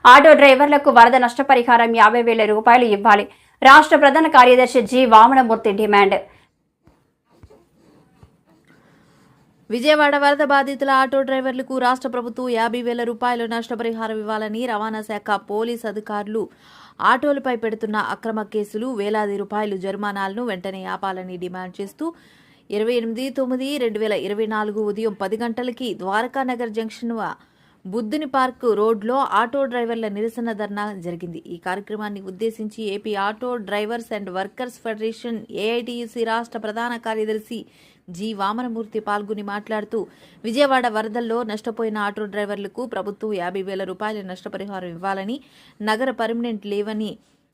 Auto డ్రైవర్లకు వరద నష్టపరిహారం 50,000 రూపాయలు ఇవ్వాలి. రాష్ట్ర ప్రధాన కార్యదర్శి జి వామనమూర్తి డిమాండ్. విజయవాడ వరద బాధితుల ఆటో డ్రైవర్లకు రాష్ట్ర ప్రభుత్వం 50,000 రూపాయలు నష్టపరిహారం ఇవ్వాలని రవాణా శాఖ పోలీస్ అధికారులు ఆటోలపై పెడుతున్న అక్రమ కేసులు, వేలాది రూపాయలు జరిమానాలను వెంటనే ఆపాలని డిమాండ్ చేస్తూ 28/9/2024 ఉదయం 10 గంటలకి ద్వారకానగర్ జంక్షన్ బుద్ధుని పార్క్ రోడ్లో ఆటో డ్రైవర్ల నిరసన ధర్నా జరిగింది. ఈ కార్యక్రమాన్ని ఉద్దేశించి AP auto drivers and workers federation AITUC రాష్ట్ర ప్రధాన కార్యదర్శి జి వామనమూర్తి పాల్గొని మాట్లాడుతూ విజయవాడ వరదల్లో నష్టపోయిన ఆటో డ్రైవర్లకు ప్రభుత్వం 50,000 రూపాయల నష్టపరిహారం ఇవ్వాలని, నగర పర్మనెంట్ లేవని,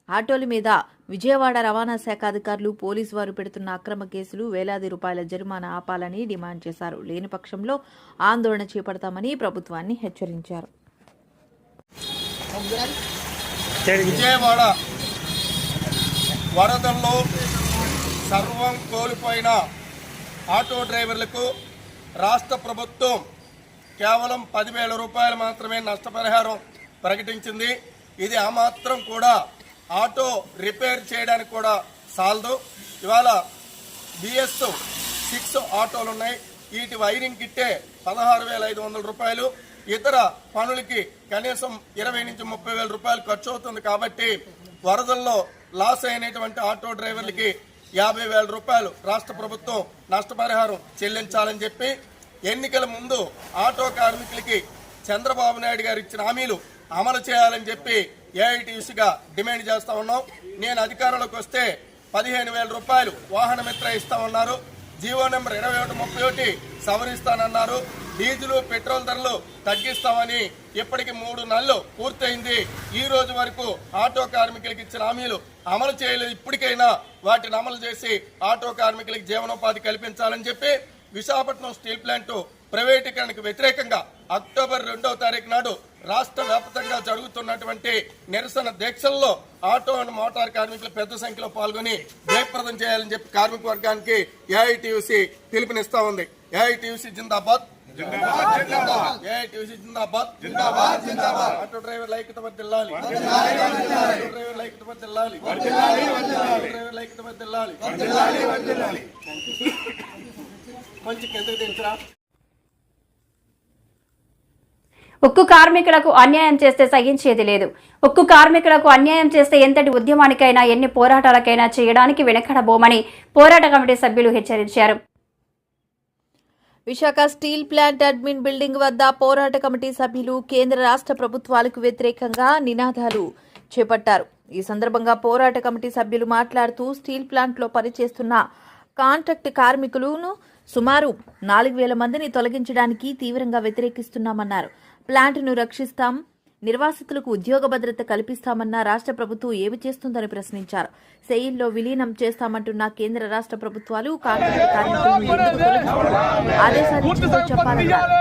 ఆటోల మీద విజయవాడ రవాణా శాఖ అధికారులు, పోలీసు వారు పెడుతున్న అక్రమ కేసులు, వేలాది రూపాయల జరిమానా ఆపాలని డిమాండ్ చేశారు. లేని పక్షంలో ఆందోళన చేపడతామని ప్రభుత్వాన్ని హెచ్చరించారు. విజయవాడ వరదల్లో సర్వం కోల్పోయిన ఆటో డ్రైవర్లకు రాష్ట్ర ప్రభుత్వం కేవలం 10,000 రూపాయలు మాత్రమే నష్టపరిహారం ప్రకటించింది. ఇది ఆ మాత్రం కూడా ఆటో రిపేర్ చేయడానికి కూడా సాలదు. ఇవాళ BS6 ఆటోలు ఉన్నాయి. వీటి వైరింగ్ కిట్టే 16,500 రూపాయలు, ఇతర పనులకి కనీసం 20,000 నుంచి 30,000 రూపాయలు ఖర్చు అవుతుంది. కాబట్టి వరదల్లో లాస్ అయినటువంటి ఆటో డ్రైవర్లకి 50,000 రూపాయలు రాష్ట్ర ప్రభుత్వం నష్టపరిహారం చెల్లించాలని చెప్పి ఎన్నికల ముందు ఆటో కార్మికులకి చంద్రబాబు నాయుడు గారు ఇచ్చిన హామీలు అమలు చేయాలని చెప్పి ఏఐటీయూసీగా డిమాండ్ చేస్తా ఉన్నాం. నేను అధికారంలోకి వస్తే 15,000 రూపాయలు వాహన మిత్ర ఇస్తామన్నారు. GO number 2131 సవరిస్తానన్నారు. డీజిల్, పెట్రోల్ ధరలు తగ్గిస్తామని ఇప్పటికి 3 నెలలు పూర్తయింది. ఈ రోజు వరకు ఆటో కార్మికులకు ఇచ్చిన హామీలు అమలు చేయలేదు. ఇప్పటికైనా వాటిని అమలు చేసి ఆటో కార్మికులకు జీవనోపాధి కల్పించాలని చెప్పి విశాఖపట్నం స్టీల్ ప్లాంట్ ప్రైవేటీకరణకు వ్యతిరేకంగా అక్టోబర్ 2వ తారీఖు నాడు రాష్ట్ర వ్యాప్తంగా జరుగుతున్నటువంటి నిరసన దీక్షల్లో ఆటో అండ్ మోటార్ కార్మికులు పెద్ద సంఖ్యలో పాల్గొని జయప్రదం చేయాలని చెప్పి కార్మిక వర్గానికి ఏఐటీయూసీ పిలుపునిస్తా ఉంది. ఏఐటీయూసీ జిందాబాద్, ఏఐటీయూసీ జిందాబాద్, ఆటో డ్రైవర్ల ఐక్యత వర్ధిల్లాలి, ఆటో డ్రైవర్ల ఐక్యత వర్ధిల్లాలి, ఆటో డ్రైవర్ల ఐక్యత వర్ధిల్లాలి. కొంచెం కిందకి దించరా. ఉక్కు కార్మికులకు అన్యాయం చేస్తే సహించేది లేదు. ఉక్కు కార్మికులకు అన్యాయం చేస్తే ఎంతటి ఉద్యమానికైనా, ఎన్ని పోరాటాలకైనా చేయడానికి వెనకడబోమని పోరాట కమిటీ సభ్యులు హెచ్చరించారు. Visakha steel plant admin building వద్ద పోరాట కమిటీ సభ్యులు కేంద్ర రాష్ట్ర ప్రభుత్వాలకు వ్యతిరేకంగా నినాదాలు చేపట్టారు. ఈ సందర్భంగా పోరాట కమిటీ సభ్యులు మాట్లాడుతూ స్టీల్ ప్లాంట్లో పనిచేస్తున్న కాంట్రాక్ట్ కార్మికులను సుమారు 4,000 మందిని తొలగించడానికి తీవ్రంగా వ్యతిరేకిస్తున్నామన్నారు. ప్లాంట్ను రక్షిస్తాం, నిర్వాసితులకు ఉద్యోగ భద్రత కల్పిస్తామన్న రాష్ట్ర ప్రభుత్వం ఏమి చేస్తుందని ప్రశ్నించారు. సెయిల్లో విలీనం చేస్తామంటున్న కేంద్ర రాష్ట్ర ప్రభుత్వాలు కాంట్రాక్ట్ కార్మికులను ఎందుకు తొలగిస్తారో ఆదేశాలు ఇచ్చిందో చెప్పాలన్నారు.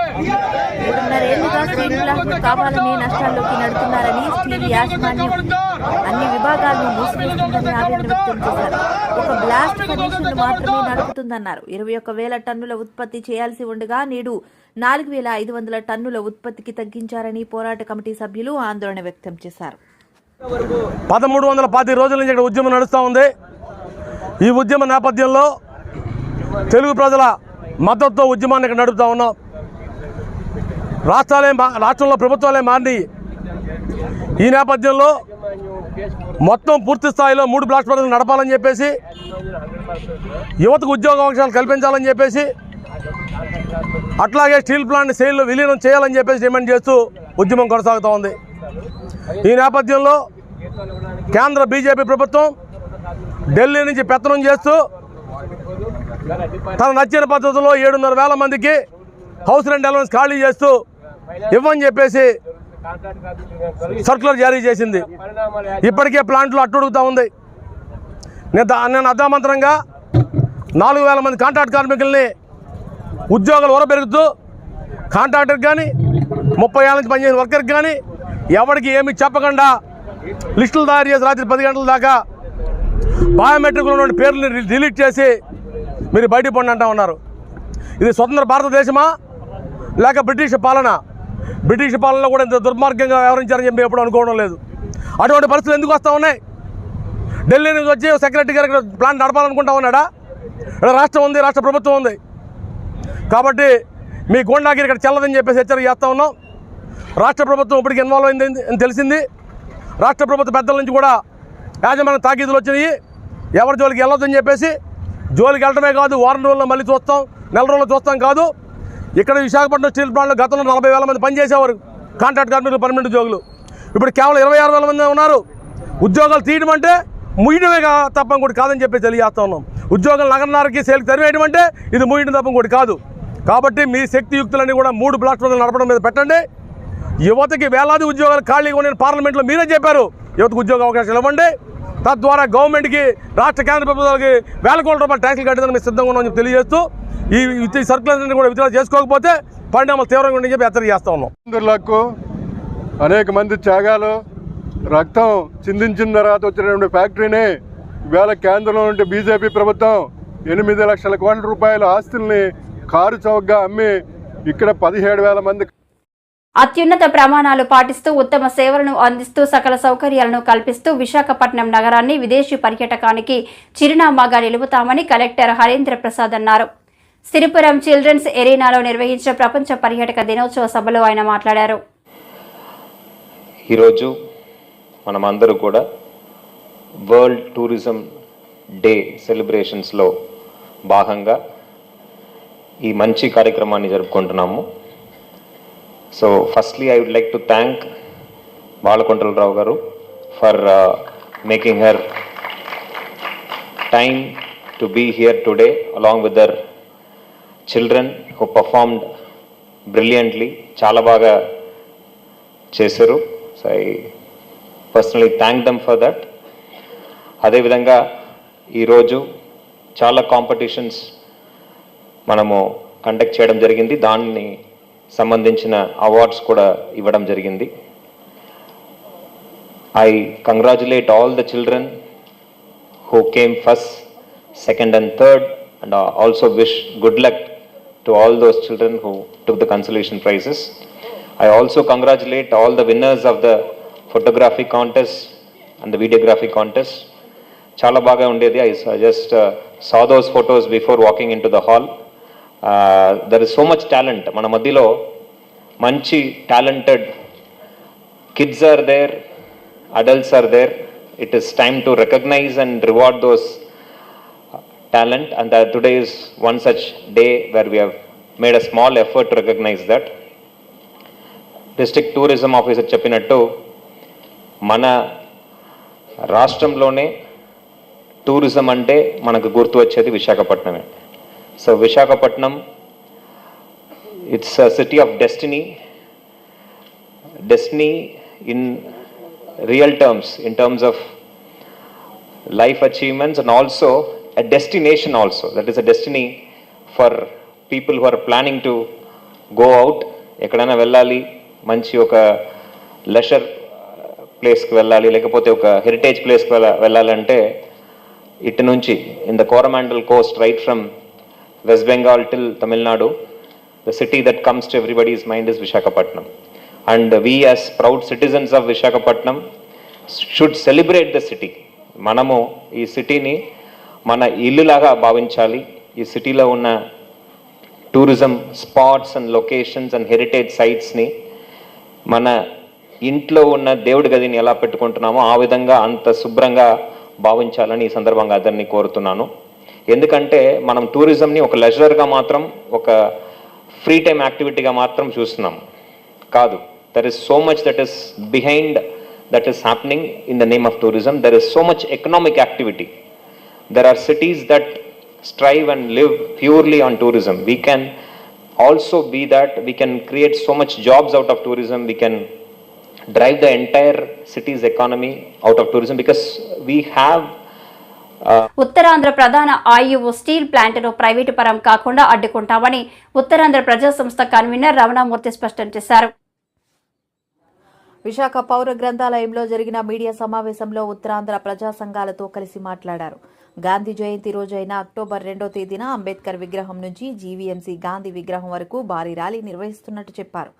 3.5 ఏళ్లుగా స్టీల్ ప్లాంట్ కావాలనే నష్టాల్లోకి నడుతున్నారని, స్టీల్ యాజమాన్యం అన్ని విభాగాలను మూసివేస్తుందని ఆవేదన వ్యక్తం చేశారు. ఒక బ్లాస్ట్ ఫర్నేషన్ మాత్రమే నడుపుతుందన్నారు. 21,000 టన్నుల ఉత్పత్తి చేయాల్సి ఉండగా నేడు 4,500 టన్నుల ఉత్పత్తికి తగ్గించారని పోరాట కమిటీ సభ్యులు ఆందోళన వ్యక్తం చేశారు. 1340 రోజుల నుంచి ఇక్కడ ఉద్యమం నడుస్తూ ఉంది. ఈ ఉద్యమ నేపథ్యంలో తెలుగు ప్రజల మద్దతుతో ఉద్యమాన్ని ఇక్కడ నడుపుతూ ఉన్నాం. రాష్ట్రంలో ప్రభుత్వాలే మారినాయి. ఈ నేపథ్యంలో మొత్తం పూర్తి స్థాయిలో 3 బ్లాస్ట్ ఫర్నేసులు నడపాలని చెప్పేసి, యువతకు ఉద్యోగ అవకాశాలు కల్పించాలని చెప్పేసి, అట్లాగే స్టీల్ ప్లాంట్ సెయిల్లో విలీనం చేయాలని చెప్పేసి డిమాండ్ చేస్తూ ఉద్యమం కొనసాగుతూ ఉంది. ఈ నేపథ్యంలో కేంద్ర బీజేపీ ప్రభుత్వం ఢిల్లీ నుంచి పెత్తనం చేస్తూ తన నచ్చిన పద్ధతిలో 7,500 మందికి హౌస్ రెంట్ అలవెన్స్ ఖాళీ చేస్తూ ఇవ్వని చెప్పేసి సర్క్యులర్ జారీ చేసింది. ఇప్పటికే ప్లాంట్లో అట్టుడుగుతూ ఉంది. నేను అర్ధమంతరంగా 4,000 మంది కాంట్రాక్ట్ కార్మికుల్ని ఉద్యోగాలు పెరుగుతూ కాంట్రాక్టర్కి కానీ 30 ఏళ్ళ నుంచి పనిచేసిన వర్కర్కి కానీ ఎవరికి ఏమి చెప్పకుండా లిస్టులు తయారు చేసి రాత్రి 10 గంటల దాకా బయోమెట్రిక్లో ఉన్న పేర్లని డిలీట్ చేసి మీరు బయటికి పండి అంటూ ఉన్నారు. ఇది స్వతంత్ర భారతదేశమా లేక బ్రిటిష్ పాలన? బ్రిటిష్ పాలనలో కూడా ఇంత దుర్మార్గంగా వ్యవహరించారని చెప్పి ఎప్పుడు అనుకోవడం లేదు. అటువంటి పరిస్థితులు ఎందుకు వస్తూ ఉన్నాయి? ఢిల్లీ నుంచి వచ్చి సెక్రటరీ గారు ఇక్కడ ప్లాన్ నడపాలనుకుంటా ఉన్నాడా? ఇక్కడ రాష్ట్రం ఉంది, రాష్ట్ర ప్రభుత్వం ఉంది. కాబట్టి మీ గోండాగిరి ఇక్కడ చెల్లదని చెప్పేసి హెచ్చరిక చేస్తూ ఉన్నాం. రాష్ట్ర ప్రభుత్వం ఇప్పటికి ఇన్వాల్వ్ అయింది అని తెలిసింది. రాష్ట్ర ప్రభుత్వ పెద్దల నుంచి కూడా యాజమాన్య తాకీదులు వచ్చినాయి. ఎవరి జోలికి వెళ్ళొద్దని చెప్పేసి. జోలికి వెళ్ళడమే కాదు, వారం రోజుల్లో మళ్ళీ చూస్తాం, నెల రోజుల్లో చూస్తాం కాదు. ఇక్కడ విశాఖపట్నం స్టీల్ ప్లాంట్లో గతంలో 40,000 మంది పనిచేసేవారు కాంట్రాక్ట్ కార్మికులు, పర్మనెంట్ ఉద్యోగులు. ఇప్పుడు కేవలం 26,000 మంది ఉన్నారు. ఉద్యోగాలు తీయడం అంటే ముయ్యడమే తప్ప ఇంకోటి కాదని చెప్పి తెలియజేస్తా ఉన్నాం. ఉద్యోగాలు నగరనారకి సేల్కి తరివేయడం అంటే ఇది ముయ్యడం తప్ప ఇంకోటి కాదు. కాబట్టి మీ శక్తియుక్తులన్నీ కూడా 3 ప్లాట్ఫామ్లు నడపడం మీద పెట్టండి. యువతకి వేలాది ఉద్యోగాలు ఖాళీగా ఉన్నాయని పార్లమెంట్లో మీరే చెప్పారు. యువతకు ఉద్యోగ అవకాశాలు ఇవ్వండి. తద్వారా గవర్నమెంట్కి, రాష్ట్ర కేంద్ర ప్రభుత్వాలకి వేల కోట్ల రూపాయలు ట్యాక్సులు కట్టేందుకు మేము సిద్ధంగా ఉన్నామని చెప్పి తెలియజేస్తూ ఈ సర్కులర్ని కూడా విత్డ్రా చేసుకోకపోతే పరిణామాలు తీవ్రంగా ఉండని చెప్పి హెచ్చరిక చేస్తూ ఉన్నాం. రైతులకు అనేక మంది త్యాగాలు, రక్తం చిందించిన తర్వాత వచ్చినటువంటి ఫ్యాక్టరీని ఇవాళ కేంద్రంలో ఉంటే బీజేపీ ప్రభుత్వం 8 లక్షల కోట్ల రూపాయల ఆస్తుల్ని కారు చౌకగా అమ్మి ఇక్కడ 17,000 మంది అత్యున్నత ప్రమాణాలు పాటిస్తూ ఉత్తమ సేవలను అందిస్తూ సకల సౌకర్యాలను కల్పిస్తూ విశాఖపట్నం నగరాన్ని విదేశీ పర్యాటకానికి చిరునామాగా నిలుపుతామని కలెక్టర్ హరేంద్ర ప్రసాద్ అన్నారు. సిరిపురం చిల్డ్రన్స్ ఎరీనాలో నిర్వహించిన ప్రపంచ పర్యాటక దినోత్సవ సభలో ఆయన మాట్లాడారు. ఈరోజు మనమందరూ కూడా వరల్డ్ టూరిజం డే సెలబ్రేషన్స్లో భాగంగా ఈ మంచి కార్యక్రమాన్ని జరుపుకుంటున్నాము. So firstly I would like to thank Balakondalarao గారు for making her time to be here today along with their children who performed brilliantly. చాలా బాగా చేశారు. So I personally thank them for that. అదేవిధంగా ఈరోజు చాలా కాంపిటీషన్స్ మనము కండక్ట్ చేయడం జరిగింది. దాన్ని సంబంధించిన అవార్డ్స్ కూడా ఇవ్వడం జరిగింది. I congratulate all the children who came first, second and third, and also wish good luck to all those children who took the consolation prizes. I also congratulate all the winners of the photography contest and the videography contest. Chala baga undedi. I just saw those photos before walking into the hall. There is so much talent. Mana madhilo manchi talented kids are there, adults are there. It is time to recognize and reward those talent, and today is one such day where we have made a small effort to recognize that. District Tourism Officer చెప్పినట్టు మన రాష్ట్రంలోనే tourism అంటే మనకు గుర్తు వచ్చేది విశాఖపట్నమే. So Visakhapatnam, it's a city of destiny in real terms, in terms of life achievements, and also a destination also. That is a destiny for people who are planning to go out. ఎక్కడైనా వెళ్ళాలి, మంచి ఒక లెషర్ ప్లేస్కి వెళ్ళాలి, లేకపోతే ఒక heritage ప్లేస్కి వెళ్ళాలంటే ఇటు నుంచి in the Coromandel Coast right from west Bengal till Tamil Nadu, the city that comes to everybody's mind is Visakhapatnam. And we as proud citizens of Visakhapatnam should celebrate the city. మనము ఈ సిటీని మన ఇల్లులాగా భావించాలి. ఈ సిటీలో ఉన్న tourism spots and locations and heritage సైట్స్ని మన ఇంట్లో ఉన్న దేవుడి గదిని ఎలా పెట్టుకుంటున్నామో ఆ విధంగా అంత శుభ్రంగా భావించాలని ఈ సందర్భంగా అందరినీ కోరుతున్నాను. ఎందుకంటే మనం టూరిజంని ఒక లెజర్గా మాత్రం, ఒక ఫ్రీ టైం యాక్టివిటీగా మాత్రం చూస్తున్నాం కాదు. There is so much that is behind that is happening in the name of tourism. There is so much economic activity. There are cities that strive and live purely on tourism. We can also be that. We can create so much jobs out of tourism. We can drive the entire city's economy out of tourism because we have Uttarandhra ప్రధాన ఆయువు steel ప్లాంట్ను private పరం కాకుండా అడ్డుకుంటామని ఉత్తరాంధ్ర ప్రజా సంస్థ convener Ramanamurthy స్పష్టం చేశారు. విశాఖ పౌర గ్రంథాలయంలో జరిగిన మీడియా సమావేశంలో ఉత్తరాంధ్ర ప్రజా సంఘాలతో కలిసి మాట్లాడారు. గాంధీ జయంతి రోజైన అక్టోబర్ 2వ తేదీన అంబేద్కర్ విగ్రహం నుంచి జీవీఎంసీ గాంధీ విగ్రహం వరకు భారీ ర్యాలీ నిర్వహిస్తున్నట్టు చెప్పారు.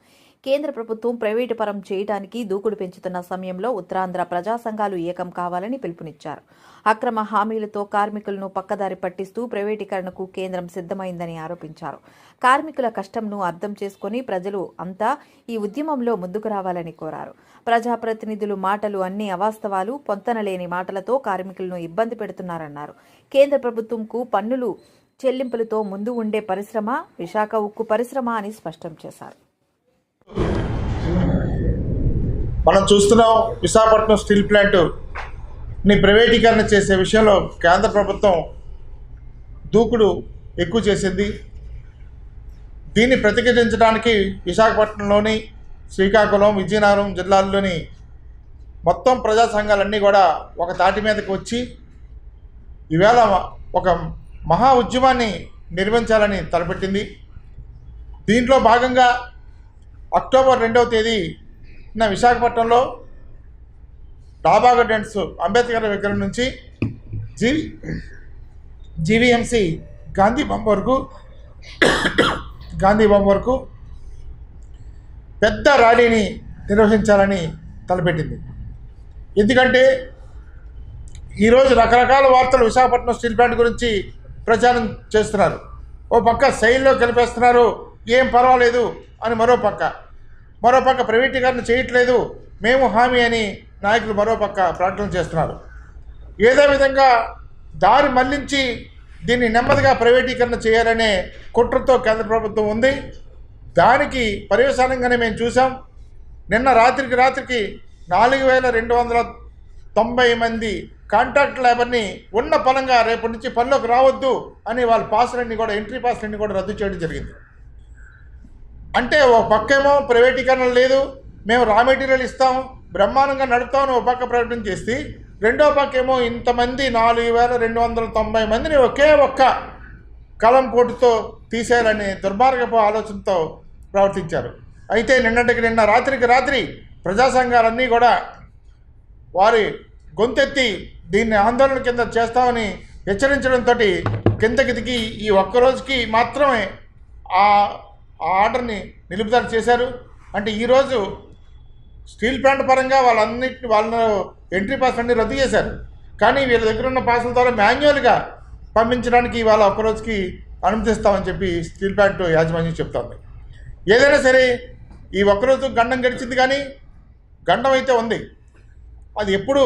కేంద్ర ప్రభుత్వం ప్రైవేటు పరం చేయడానికి దూకుడు పెంచుతున్న సమయంలో ఉత్తరాంధ్ర ప్రజా సంఘాలు ఏకం కావాలని పిలుపునిచ్చారు. అక్రమ హామీలతో కార్మికులను పక్కదారి పట్టిస్తూ ప్రైవేటీకరణకు కేంద్రం సిద్ధమైందని ఆరోపించారు. కార్మికుల కష్టంను అర్థం చేసుకుని ప్రజలు అంతా ఈ ఉద్యమంలో ముందుకు రావాలని కోరారు. ప్రజాప్రతినిధులు మాటలు అన్ని అవాస్తవాలు, పొంతనలేని మాటలతో కార్మికులను ఇబ్బంది పెడుతున్నారన్నారు. కేంద్ర ప్రభుత్వంకు పన్నులు చెల్లింపులతో ముందు ఉండే పరిశ్రమ విశాఖ ఉక్కు పరిశ్రమ అని స్పష్టం చేశారు. మనం చూస్తున్నాం, విశాఖపట్నం స్టీల్ ప్లాంట్ని ప్రైవేటీకరణ చేసే విషయంలో కేంద్ర ప్రభుత్వం దూకుడు ఎక్కువ చేసింది. దీన్ని ప్రతిఘటించడానికి విశాఖపట్నంలోని శ్రీకాకుళం, విజయనగరం జిల్లాల్లోని మొత్తం ప్రజా సంఘాలన్నీ కూడా ఒక తాటి మీదకి వచ్చి ఈవేళ ఒక మహా ఉద్యమాన్ని నిర్వహించాలని తలపెట్టింది. దీంట్లో భాగంగా అక్టోబర్ 2వ తేదీన విశాఖపట్నంలో డాబా గార్డెన్స్ అంబేద్కర్ విగ్రహం నుంచి జీవీఎంసీ గాంధీ బొమ్మ వరకు పెద్ద ర్యాలీని నిర్వహించాలని తలపెట్టింది. ఎందుకంటే ఈరోజు రకరకాల వార్తలు విశాఖపట్నం స్టీల్ ప్లాంట్ గురించి ప్రచారం చేస్తున్నారు. ఓ పక్క శైలిలో కలిపేస్తున్నారు, ఏం పర్వాలేదు అని మరోపక్క ప్రైవేటీకరణ చేయట్లేదు మేము హామీ అని నాయకులు మరోపక్క ప్రకటన చేస్తున్నారు. ఏదో విధంగా దారి మళ్లించి దీన్ని నెమ్మదిగా ప్రైవేటీకరణ చేయాలనే కుట్రతో కేంద్ర ప్రభుత్వం ఉంది. దానికి పర్యవసానంగానే మేము చూసాం. నిన్న రాత్రికి 4290 మంది కాంట్రాక్ట్ లేబర్ని ఉన్న పలంగా రేపటి నుంచి పనిలోకి రావద్దు అని వాళ్ళ పాసులన్నీ కూడా, ఎంట్రీ పాసులన్నీ కూడా రద్దు చేయడం జరిగింది. అంటే ఒక పక్కేమో ప్రైవేటీకరణ లేదు, మేము రా మెటీరియల్ ఇస్తాం, బ్రహ్మాండంగా నడుపుతామని ఒక పక్క ప్రకటన చేసి, రెండో పక్కేమో ఇంతమంది 4290 మందిని ఒకే ఒక్క కలం పోటుతో తీసేయాలనే దుర్మార్గపు ఆలోచనతో ప్రవర్తించారు. అయితే నిన్న రాత్రి ప్రజా సంఘాలన్నీ కూడా వారి గొంతెత్తి దీన్ని ఆందోళన కింద చేస్తామని హెచ్చరించడంతో కిందకి దిగి ఈ ఒక్కరోజుకి మాత్రమే ఆ ఆర్డర్ని నిలుపుదల చేశారు. అంటే ఈరోజు స్టీల్ ప్లాంట్ పరంగా వాళ్ళ ఎంట్రీ పాస్ అన్ని రద్దు చేశారు. కానీ వీళ్ళ దగ్గర ఉన్న పాసుల ద్వారా మాన్యువల్గా పంపించడానికి ఇవాళ ఒక్కరోజుకి అనుమతిస్తామని చెప్పి స్టీల్ ప్లాంట్ యాజమాన్యం చెప్తోంది. ఏదైనా సరే ఈ ఒక్కరోజు గండం గడిచింది, కానీ గండం అయితే ఉంది. అది ఎప్పుడు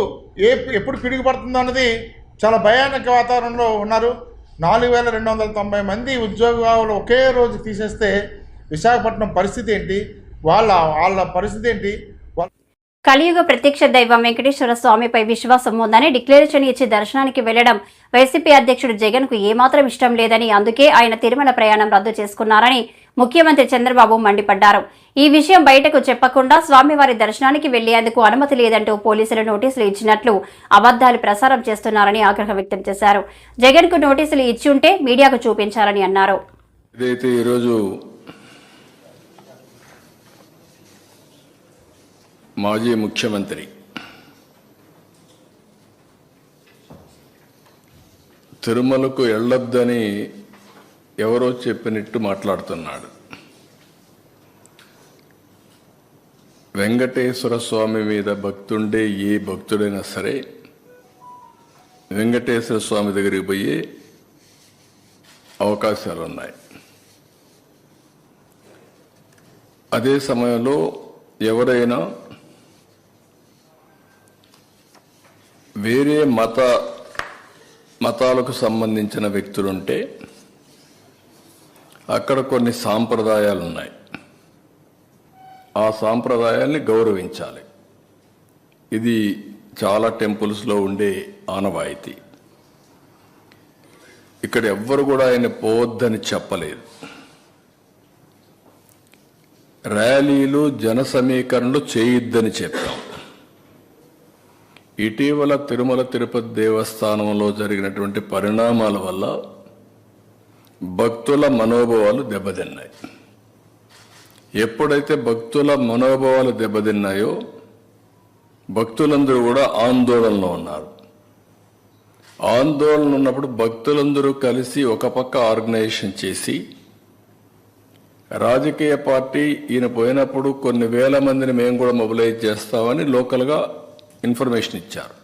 పిడుగుపడుతుందో అన్నది చాలా భయానక వాతావరణంలో ఉన్నారు. 4290 మంది ఉద్యోగాలు ఒకే రోజు తీసేస్తే విశాఖపట్నం పరిస్థితి ఏంటి, వాళ్ళ పరిస్థితి ఏంటి? కలియుగ ప్రత్యక్ష దైవం వెంకటేశ్వర స్వామిపై విశ్వాసం ఉందని డిక్లరేషన్ ఇచ్చి దర్శనానికి వెళ్లడం వైసీపీ అధ్యక్షుడు జగన్ కు ఏమాత్రం ఇష్టం లేదని, అందుకే ఆయన తిరుమల ప్రయాణం రద్దు చేసుకున్నారని ముఖ్యమంత్రి చంద్రబాబు మండిపడ్డారు. ఈ విషయం బయటకు చెప్పకుండా స్వామివారి దర్శనానికి వెళ్లేందుకు అనుమతి లేదంటూ పోలీసులు నోటీసులు ఇచ్చినట్లు అబద్దాలు ప్రసారం చేస్తున్నారని ఆగ్రహం వ్యక్తం చేశారు. జగన్ కు నోటీసులు ఇచ్చి ఉంటే మీడియాకు చూపించాలని అన్నారు. ఇదైతే ఈరోజు మాజీ ముఖ్యమంత్రి తిరుమలకు వెళ్ళొద్దని ఎవరో చెప్పినట్టు మాట్లాడుతున్నాడు. వెంకటేశ్వర స్వామి మీద భక్తుండే ఏ భక్తుడైనా సరే వెంకటేశ్వర స్వామి దగ్గరికి పోయే అవకాశాలు ఉన్నాయి. అదే సమయంలో ఎవరైనా వేరే మతాలకు సంబంధించిన వ్యక్తులుంటే అక్కడ కొన్ని సాంప్రదాయాలు ఉన్నాయి. ఆ సాంప్రదాయాల్ని గౌరవించాలి. ఇది చాలా టెంపుల్స్లో ఉండే ఆనవాయితీ. ఇక్కడ ఎవ్వరు కూడా ఆయన పోవద్దని చెప్పలేదు. ర్యాలీలు, జన సమీకరణలు చేయొద్దని చెప్పాం. ఇటీవల తిరుమల తిరుపతి దేవస్థానంలో జరిగినటువంటి పరిణామాల వల్ల భక్తుల మనోభావాలు దెబ్బతిన్నాయి. ఎప్పుడైతే భక్తుల మనోభావాలు దెబ్బతిన్నాయో భక్తులందరూ కూడా ఆందోళనలో ఉన్నారు. ఆందోళన ఉన్నప్పుడు భక్తులందరూ కలిసి ఒక పక్క ఆర్గనైజేషన్ చేసి రాజకీయ పార్టీ ఈయన పోయినప్పుడు కొన్ని వేల మందిని మేము కూడా మొబిలైజ్ చేస్తామని లోకల్గా ఇన్ఫర్మేషన్ ఇచ్చారు.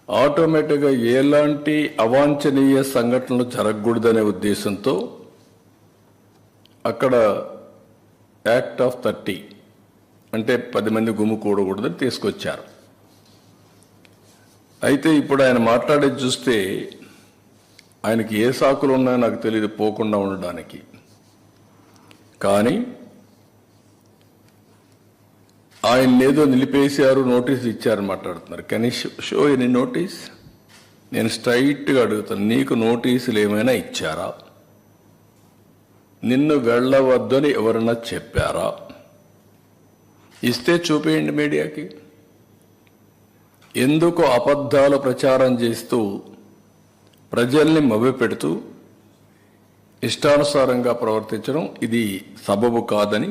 ఆటోమేటిక్గా ఎలాంటి అవాంఛనీయ సంఘటనలు జరగకూడదనే ఉద్దేశంతో అక్కడ యాక్ట్ ఆఫ్ 30 అంటే 10 మంది గుమ్ము కూడకూడదని తీసుకొచ్చారు. అయితే ఇప్పుడు ఆయన మాట్లాడేది చూస్తే ఆయనకి ఏ సాకులు ఉన్నాయో నాకు తెలియదు పోకుండా ఉండడానికి. కానీ ఆయన ఏదో నిలిపేశారు, నోటీస్ ఇచ్చారని మాట్లాడుతున్నారు. Can you show any notice? నేను స్ట్రైట్గా అడుగుతాను, నీకు నోటీసులు ఏమైనా ఇచ్చారా? నిన్ను వెళ్ళవద్దని ఎవరన్నా చెప్పారా? ఇస్తే చూపేయండి మీడియాకి. ఎందుకు అబద్ధాలు ప్రచారం చేస్తూ ప్రజల్ని మభ్యపెడుతూ ఇష్టానుసారంగా ప్రవర్తించడం ఇది సబబు కాదని.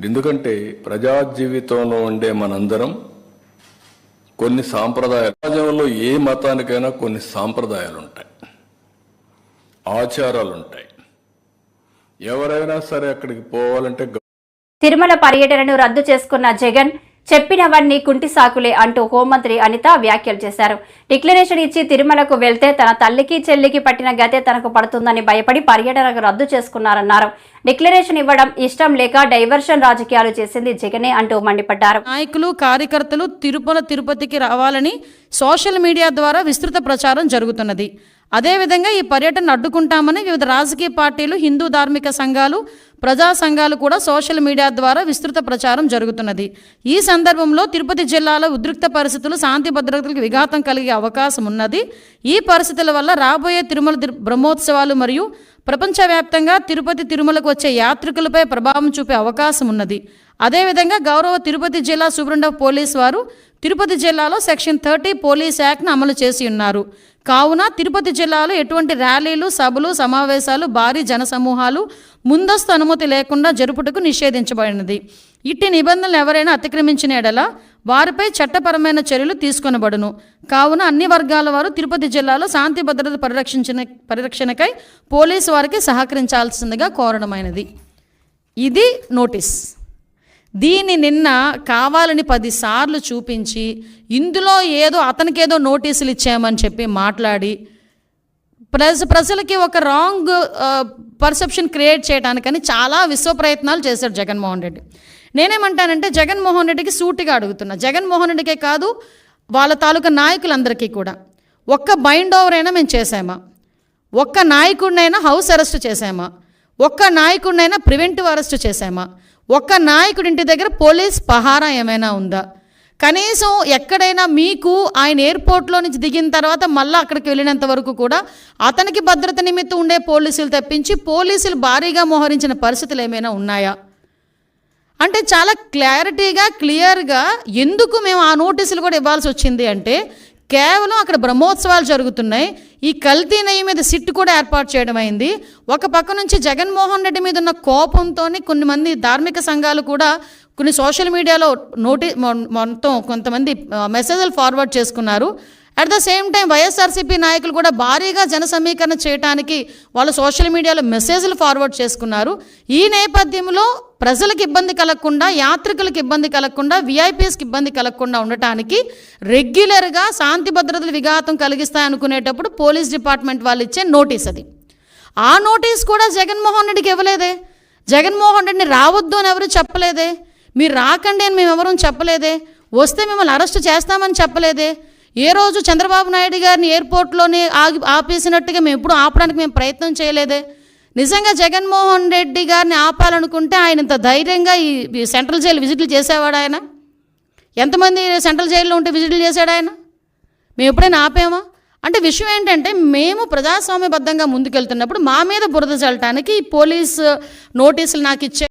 ఎందుకంటే ప్రజా జీవితంలో ఉండే మనందరం కొన్ని సాంప్రదాయాలు, సమాజంలో ఏ మతానికైనా కొన్ని సాంప్రదాయాలు ఉంటాయి, ఆచారాలు ఉంటాయి. ఎవరైనా సరే అక్కడికి పోవాలంటే తిరుమల పర్యటనను రద్దు చేసుకున్న జగన్ చెప్పినవన్నీ కుంటి సాకులే అంటూ హోంమంత్రి అనిత వ్యాఖ్యలు చేశారు. డిక్లరేషన్ ఇచ్చి తిరుమలకు వెళ్తే తన తల్లికి చెల్లికి పట్టిన గతే తనకు పడుతుందని భయపడి పర్యటనకు రద్దు చేసుకున్నారన్నారు. డిక్లరేషన్ ఇవ్వడం ఇష్టం లేక డైవర్షన్ రాజకీయాలు చేసింది జగనే అంటూ మండిపడ్డారు. నాయకులు కార్యకర్తలు తిరుపతికి రావాలని సోషల్ మీడియా ద్వారా విస్తృత ప్రచారం జరుగుతున్నది. అదేవిధంగా ఈ పర్యటన అడ్డుకుంటామని వివిధ రాజకీయ పార్టీలు, హిందూ ధార్మిక సంఘాలు, ప్రజా సంఘాలు కూడా సోషల్ మీడియా ద్వారా విస్తృత ప్రచారం జరుగుతున్నది. ఈ సందర్భంలో తిరుపతి జిల్లాలో ఉద్రిక్త పరిస్థితులు, శాంతి భద్రతలకు విఘాతం కలిగే అవకాశం ఉన్నది. ఈ పరిస్థితుల వల్ల రాబోయే తిరుమల బ్రహ్మోత్సవాలు మరియు ప్రపంచవ్యాప్తంగా తిరుమలకు వచ్చే యాత్రికులపై ప్రభావం చూపే అవకాశం ఉన్నది. అదేవిధంగా గౌరవ తిరుపతి జిల్లా సూపరింటెండెంట్ ఆఫ్ పోలీస్ వారు తిరుపతి జిల్లాలో సెక్షన్ 30 పోలీస్ యాక్ట్ను అమలు చేసి ఉన్నారు. కావున తిరుపతి జిల్లాలో ఎటువంటి ర్యాలీలు, సభలు, సమావేశాలు, భారీ జనసమూహాలు ముందస్తు అనుమతి లేకుండా జరుపుటకు నిషేధించబడినది. ఇట్టి నిబంధనలు ఎవరైనా అతిక్రమించిన ఎడల వారిపై చట్టపరమైన చర్యలు తీసుకొనబడును. కావున అన్ని వర్గాల వారు తిరుపతి జిల్లాలో శాంతి భద్రత పరిరక్షణకై పోలీసు వారికి సహకరించాల్సిందిగా కోరడమైనది. ఇది నోటీస్. దీన్ని నిన్న కావాలని 10 సార్లు చూపించి ఇందులో ఏదో అతనికేదో నోటీసులు ఇచ్చామని చెప్పి మాట్లాడి ప్రజలకి ఒక రాంగ్ పర్సెప్షన్ క్రియేట్ చేయడానికని చాలా విశ్వ ప్రయత్నాలు చేశాడు జగన్మోహన్ రెడ్డి. నేనేమంటానంటే జగన్మోహన్ రెడ్డికి సూటిగా అడుగుతున్నా, జగన్మోహన్ రెడ్డికే కాదు వాళ్ళ తాలూకా నాయకులందరికీ కూడా, ఒక్క బైండ్ ఓవర్ అయినా మేము చేసామా? ఒక్క నాయకుడినైనా హౌస్ అరెస్ట్ చేసామా? ఒక్క నాయకుడినైనా ప్రివెంటివ్ అరెస్ట్ చేసామా? ఒక్క నాయకుడి ఇంటి దగ్గర పోలీస్ పహారా ఏమైనా ఉందా? కనీసం ఎక్కడైనా మీకు ఆయన ఎయిర్పోర్ట్లో నుంచి దిగిన తర్వాత మళ్ళీ అక్కడికి వెళ్ళినంత వరకు కూడా అతనికి భద్రత నిమిత్తం ఉండే పోలీసులు తప్పించి పోలీసులు భారీగా మోహరించిన పరిస్థితులు ఏమైనా ఉన్నాయా? అంటే చాలా క్లియర్గా ఎందుకు మేము ఆ నోటీసులు కూడా ఇవ్వాల్సి వచ్చింది అంటే, కేవలం అక్కడ బ్రహ్మోత్సవాలు జరుగుతున్నాయి, ఈ కల్తీ నెయ్యి మీద సిట్ కూడా ఏర్పాటు చేయడం అయింది. ఒక పక్క నుంచి జగన్మోహన్ రెడ్డి మీద ఉన్న కోపంతో కొన్ని మంది ధార్మిక సంఘాలు కూడా కొన్ని సోషల్ మీడియాలో మొత్తం కొంతమంది మెసేజ్లు ఫార్వర్డ్ చేసుకున్నారు. At the same time YSRCP నాయకులు కూడా భారీగా జన సమీకరణ చేయడానికి వాళ్ళు సోషల్ మీడియాలో మెసేజ్లు ఫార్వర్డ్ చేసుకున్నారు. ఈ నేపథ్యంలో ప్రజలకు ఇబ్బంది కలగకుండా, యాత్రికులకు ఇబ్బంది కలగకుండా, విఐపీఎస్కి ఇబ్బంది కలగకుండా ఉండటానికి రెగ్యులర్గా శాంతి భద్రతలు విఘాతం కలిగిస్తాయనుకునేటప్పుడు పోలీస్ డిపార్ట్మెంట్ వాళ్ళు ఇచ్చే నోటీస్ అది. ఆ నోటీస్ కూడా జగన్మోహన్ రెడ్డికి ఇవ్వలేదే. జగన్మోహన్ రెడ్డిని రావద్దు అని ఎవరు చెప్పలేదే. మీరు రాకండి అని మేము ఎవరూ చెప్పలేదే. వస్తే మిమ్మల్ని అరెస్ట్ చేస్తామని చెప్పలేదే. ఏ రోజు చంద్రబాబు నాయుడు గారిని ఎయిర్పోర్ట్లోనే ఆపేసినట్టుగా మేము ఎప్పుడు ఆపడానికి మేము ప్రయత్నం చేయలేదే. నిజంగా జగన్మోహన్ రెడ్డి గారిని ఆపాలనుకుంటే ఆయన ఇంత ధైర్యంగా ఈ సెంట్రల్ జైలు విజిట్లు చేసేవాడు ఆయన? ఎంతమంది సెంట్రల్ జైల్లో ఉంటే విజిట్లు చేశాడు ఆయన? మేము ఎప్పుడైనా ఆపామా? అంటే విషయం ఏంటంటే, మేము ప్రజాస్వామ్యబద్ధంగా ముందుకెళ్తున్నప్పుడు మా మీద బురద చల్లటానికి పోలీసు నోటీసులు నాకు ఇచ్చే